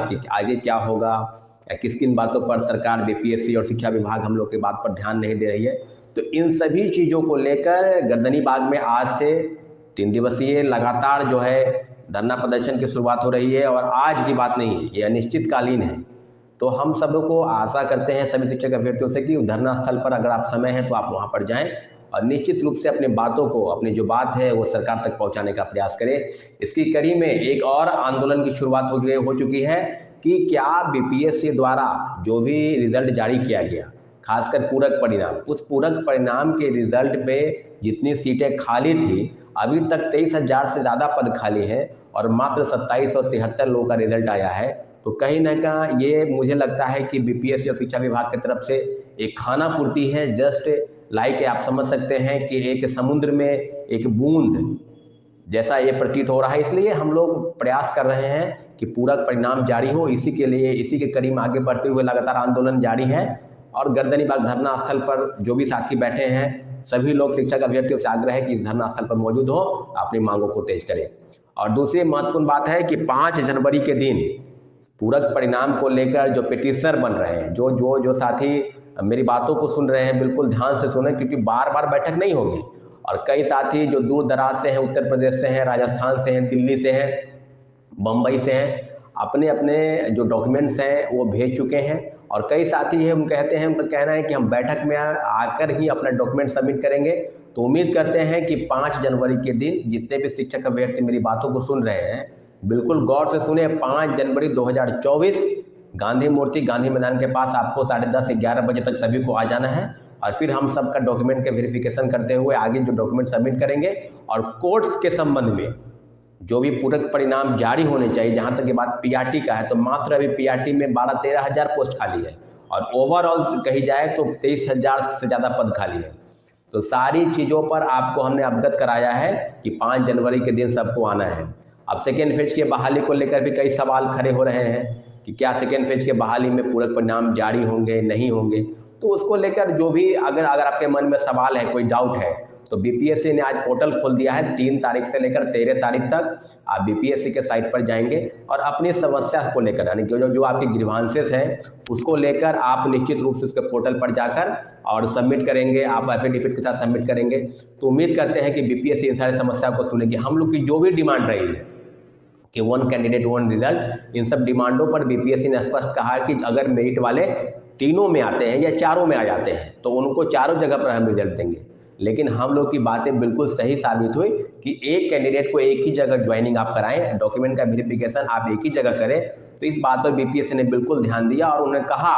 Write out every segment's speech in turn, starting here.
कि आगे क्या होगा, या किस किन बातों पर सरकार बीपीएससी और शिक्षा विभाग हम लोग की बात पर ध्यान नहीं दे रही है। तो इन सभी चीज़ों को लेकर गर्दनीबाग में आज से 3 दिवसीय लगातार जो है धरना प्रदर्शन की शुरुआत हो रही है, और आज की बात नहीं है, ये अनिश्चितकालीन है। तो हम सब को आशा करते हैं सभी शिक्षक अभ्यर्थियों से कि धरना स्थल पर अगर आप समय है तो आप वहाँ पर जाएं और निश्चित रूप से अपनी बातों को, अपनी जो बात है वो सरकार तक पहुँचाने का प्रयास करें। इसकी कड़ी में एक और आंदोलन की शुरुआत हो चुकी है कि क्या बीपीएससी द्वारा जो भी रिजल्ट जारी किया गया, खासकर पूरक परिणाम, उस पूरक परिणाम के रिजल्ट पे जितनी सीटें खाली थी, अभी तक 23,000 से ज़्यादा पद खाली हैं और मात्र 2773 लोगों का रिजल्ट आया है। तो कहीं ना कहीं ये मुझे लगता है कि बीपीएससी और शिक्षा विभाग की तरफ से एक खाना पूर्ति है, जस्ट लाइक आप समझ सकते हैं कि एक समुद्र में एक बूंद जैसा ये प्रतीत हो रहा है। इसलिए हम लोग प्रयास कर रहे हैं कि पूरक परिणाम जारी हो। इसी के लिए, इसी के कड़ी में आगे बढ़ते हुए लगातार आंदोलन जारी है, और गर्दनीबाग धरना स्थल पर जो भी साथी बैठे हैं, सभी लोग शिक्षक अभ्यर्थियों से आग्रह है कि धरना स्थल पर मौजूद हो, अपनी मांगों को तेज करें। और दूसरी महत्वपूर्ण बात है कि 5 जनवरी के दिन पूरक परिणाम को लेकर जो पिटिशनर बन रहे हैं, जो साथी मेरी बातों को सुन रहे हैं, बिल्कुल ध्यान से सुने, क्योंकि बार बार बैठक नहीं होगी। और कई साथी जो दूर दराज से हैं, उत्तर प्रदेश से हैं, राजस्थान से हैं, दिल्ली से हैं, बम्बई से हैं, अपने अपने जो डॉक्यूमेंट्स हैं वो भेज चुके हैं। और कई साथी हैं, हम कहते हैं, उनका कहना है कि हम बैठक में आकर ही अपना डॉक्यूमेंट सबमिट करेंगे। तो उम्मीद करते हैं कि 5 जनवरी के दिन जितने भी शिक्षक अभ्यर्थी मेरी बातों को सुन रहे हैं, बिल्कुल गौर से सुने। 5 जनवरी 2024 गांधी मूर्ति, गांधी मैदान के पास आपको 10:30 से 11 बजे तक सभी को आ जाना है, और फिर हम सबका डॉक्यूमेंट के वेरिफिकेशन करते हुए आगे जो डॉक्यूमेंट सबमिट करेंगे। और कोर्ट्स के संबंध में जो भी पूरक परिणाम जारी होने चाहिए, जहां तक ये बात पीआरटी का है, तो मात्र अभी पीआरटी में 12-13 हज़ार पोस्ट खाली है, और ओवरऑल कही जाए तो 23,000 से ज़्यादा पद खाली है। तो सारी चीज़ों पर आपको हमने अवगत कराया है कि 5 जनवरी के दिन सबको आना है। अब सेकेंड फेज की बहाली को लेकर भी कई सवाल खड़े हो रहे हैं कि क्या सेकेंड फेज के बहाली में पूरक परिणाम जारी होंगे, नहीं होंगे। तो उसको लेकर जो भी अगर आपके मन में सवाल है, कोई डाउट है, तो बीपीएससी ने आज पोर्टल खोल दिया है। 3 तारीख से लेकर 13 तारीख तक आप बीपीएससी के साइट पर जाएंगे और अपनी समस्या को लेकर, यानी कि जो आपके ग्रीवांसेस हैं उसको लेकर आप निश्चित रूप से उसके पोर्टल पर जाकर और सबमिट करेंगे। आप एफिडेविट के साथ सबमिट करेंगे। तो उम्मीद करते हैं कि बीपीएससी इन सारी समस्या को सुनेगी। हम लोग की जो भी डिमांड रही है कि 1 कैंडिडेट 1 रिजल्ट, इन सब डिमांडों पर बीपीएससी ने स्पष्ट कहा कि अगर मेरिट वाले तीनों में आते हैं या चारों में आ जाते हैं तो उनको चारों जगह पर हम रिजल्ट देंगे। लेकिन हम लोग की बातें बिल्कुल सही साबित हुई कि एक कैंडिडेट को एक ही जगह ज्वाइनिंग आप कराएं, डॉक्यूमेंट का वेरिफिकेशन आप एक ही जगह करें। तो इस बात पर बीपीएससी ने बिल्कुल ध्यान दिया और उन्होंने कहा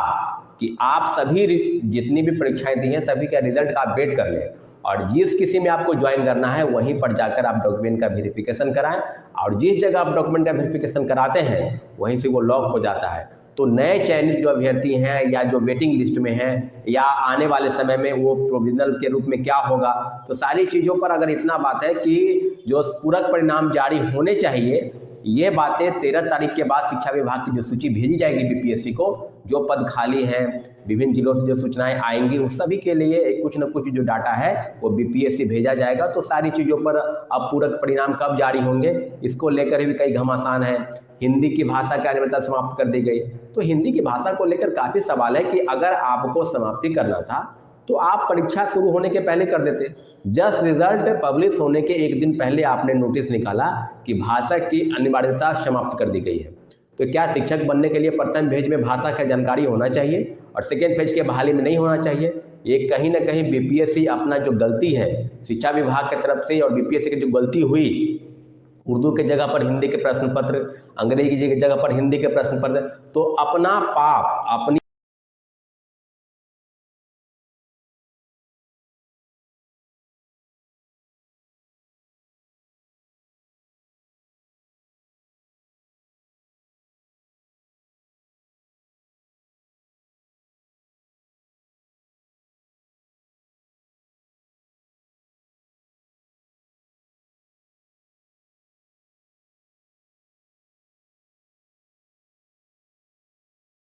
कि आप सभी जितनी भी परीक्षाएं दी हैं सभी का रिजल्ट का आप वेट कर लें, और जिस किसी में आपको ज्वाइन करना है वहीं पर जाकर आप डॉक्यूमेंट का वेरिफिकेशन कराएं, और जिस जगह आप डॉक्यूमेंट का वेरिफिकेशन कराते हैं वहीं से वो लॉक हो जाता है। तो नए चयनित जो अभ्यर्थी हैं या जो वेटिंग लिस्ट में हैं या आने वाले समय में वो प्रोविजनल के रूप में क्या होगा, तो सारी चीज़ों पर अगर इतना बात है कि जो पूरक परिणाम जारी होने चाहिए, ये बातें 13 तारीख के बाद शिक्षा विभाग की जो सूची भेजी जाएगी बीपीएससी को, जो पद खाली हैं, विभिन्न जिलों से जो सूचनाएं आएंगी, उस सभी के लिए कुछ न कुछ जो डाटा है वो बीपीएससी भेजा जाएगा। तो सारी चीज़ों पर अब पूरक परिणाम कब जारी होंगे इसको लेकर भी कई घमासान है। हिंदी की भाषा की अनिवार्यता समाप्त कर दी गई, तो हिंदी की भाषा को लेकर काफ़ी सवाल है कि अगर आपको समाप्ति करना था तो आप परीक्षा शुरू होने के पहले कर देते। जस्ट रिजल्ट पब्लिश होने के एक दिन पहले आपने नोटिस निकाला कि भाषा की अनिवार्यता समाप्त कर दी गई है। तो क्या शिक्षक बनने के लिए प्रथम फेज में भाषा की जानकारी होना चाहिए और सेकेंड फेज के बहाली में नहीं होना चाहिए? ये कहीं ना कहीं बीपीएससी अपना जो गलती है शिक्षा विभाग की तरफ से, और बीपीएससी की जो गलती हुई, उर्दू के जगह पर हिंदी के प्रश्न पत्र, अंग्रेजी की जगह पर हिंदी के प्रश्न पत्र, तो अपना पाप अपनी